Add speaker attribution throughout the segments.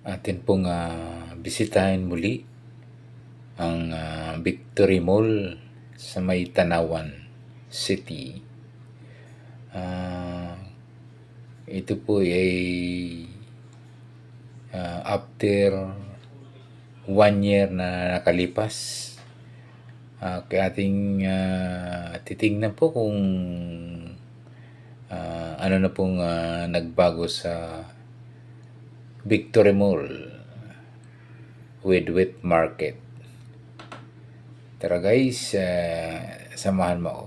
Speaker 1: atin pong bisitahin muli ang Victory Mall sa may Tanawan City. Ito po ay after 1 year na nakalipas. Kaya ating titingnan po kung ano na pong nagbago sa Victory Mall with Wet Market. Tara guys, samahan mo ako.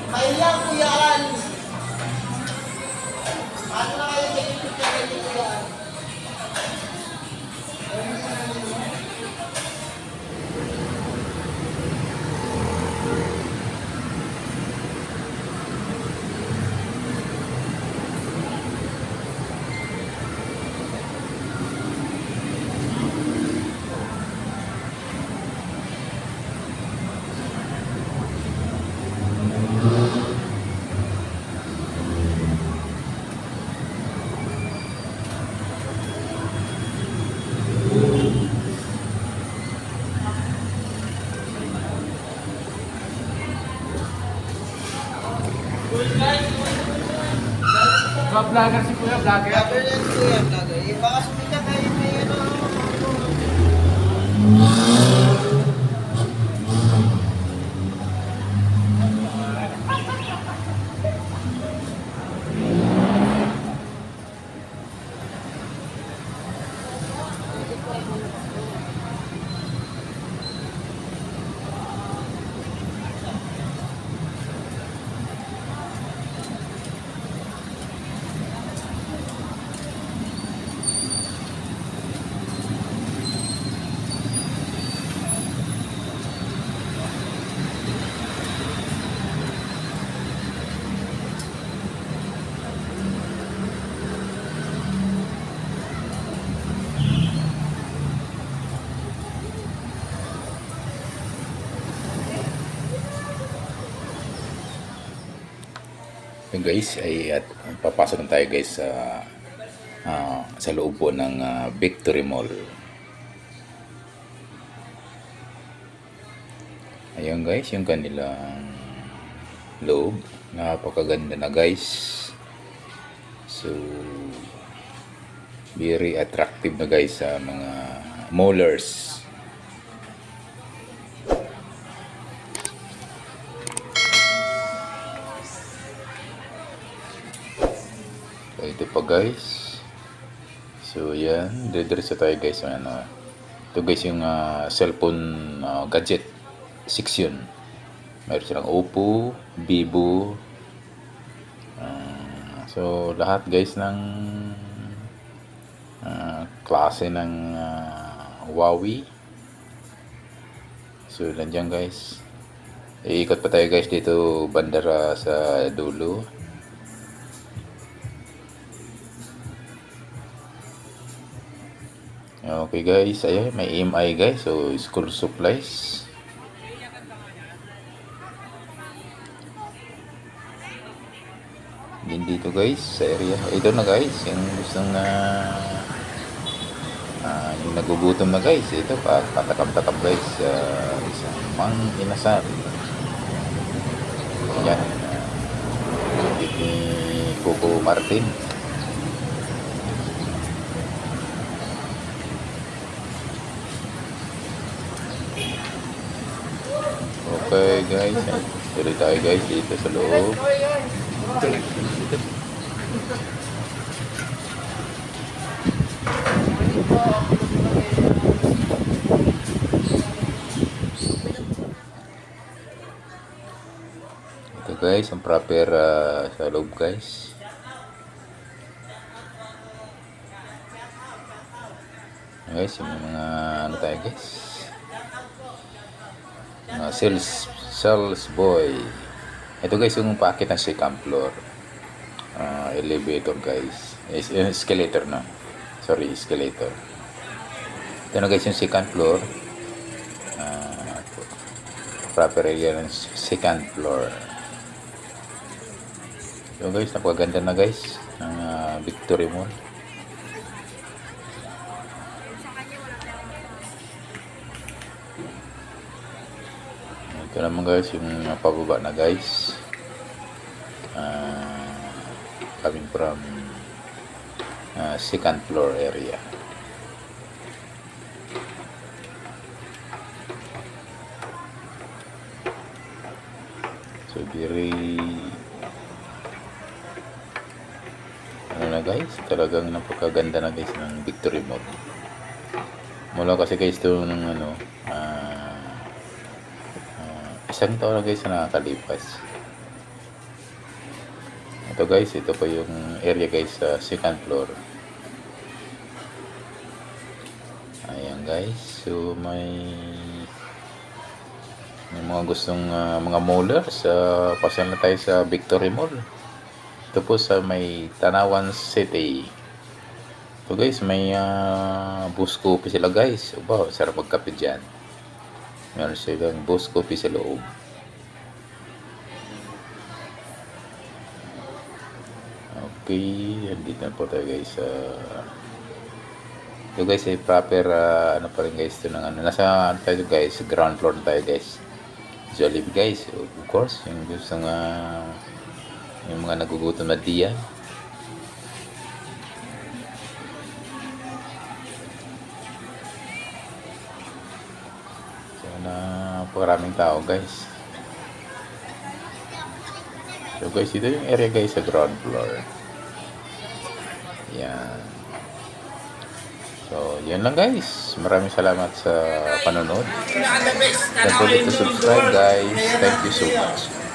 Speaker 2: Kaya Kuya Al, paano na kayo nag-ikot na kayo Kuya Al?
Speaker 3: Vlogger si Kuya, vlogger.
Speaker 2: Vlogger yan Kuya, vlogger. Baka sumita kayo may ano.
Speaker 1: Yung guys ay at papasok na tayo guys sa loob po ng Victory Mall. Ayun guys, yung kanilang loob. Napakaganda na guys. So, very attractive na guys sa mga mallers. So, ito pa guys. So, yan. Diretso tayo guys. Ito guys yung cellphone gadget section. Meron silang Oppo, Vivo. So, lahat guys ng klase ng Huawei. So, nandiyan guys. Iikot pa tayo guys dito bandara sa dulo. Okay guys, ayan, may EMI guys. So, school supplies. Din dito guys sa area. Ito na guys, yung gustong yung nagugutom na guys. Ito patakam-takam guys. Isang mang inasal. Yan. Ni Coco Martin. Okay guys, tuloy tayo guys dito sa loob. Ito guys, ang proper sa loob guys. Guys, yung mga ano tayo guys. Mga sales boy. Ito guys yung packet ng second floor. Elevator guys. Escalator na. Sorry, escalator. Ito na guys yung second floor. Proper area ng second floor. So guys, napakaganda na guys ng Victory Mall. Ito naman guys yung pababa na guys. Coming from second floor area. So very ano na guys, talagang napakaganda na guys ng Victory Mall. Mula kasi guys ito ng isang taon na guys na nakakalipas. Ito guys, ito pa yung area guys sa second floor. Ayan guys, so may mga gustong mga mallers, pasal na tayo sa Victory Mall. Ito po sa may Tanawan City. Ito guys, may bus coffee sila guys. Wow, sarap magkape dyan. Meron silang bus coffee sa loob. Okay, andito na po tayo guys. Ito guys ay proper ano pa rin guys ito ng ano. Nasa ano tayo guys, ground floor na tayo guys. Jollibee guys, of course, yung gusto nga yung mga nagugutom na diyan. So napakaraming tao guys. So guys, ito yung area guys sa ground floor. Yan. So, yun lang guys. Maraming salamat sa panonood. Don't forget to subscribe guys. Thank you so much.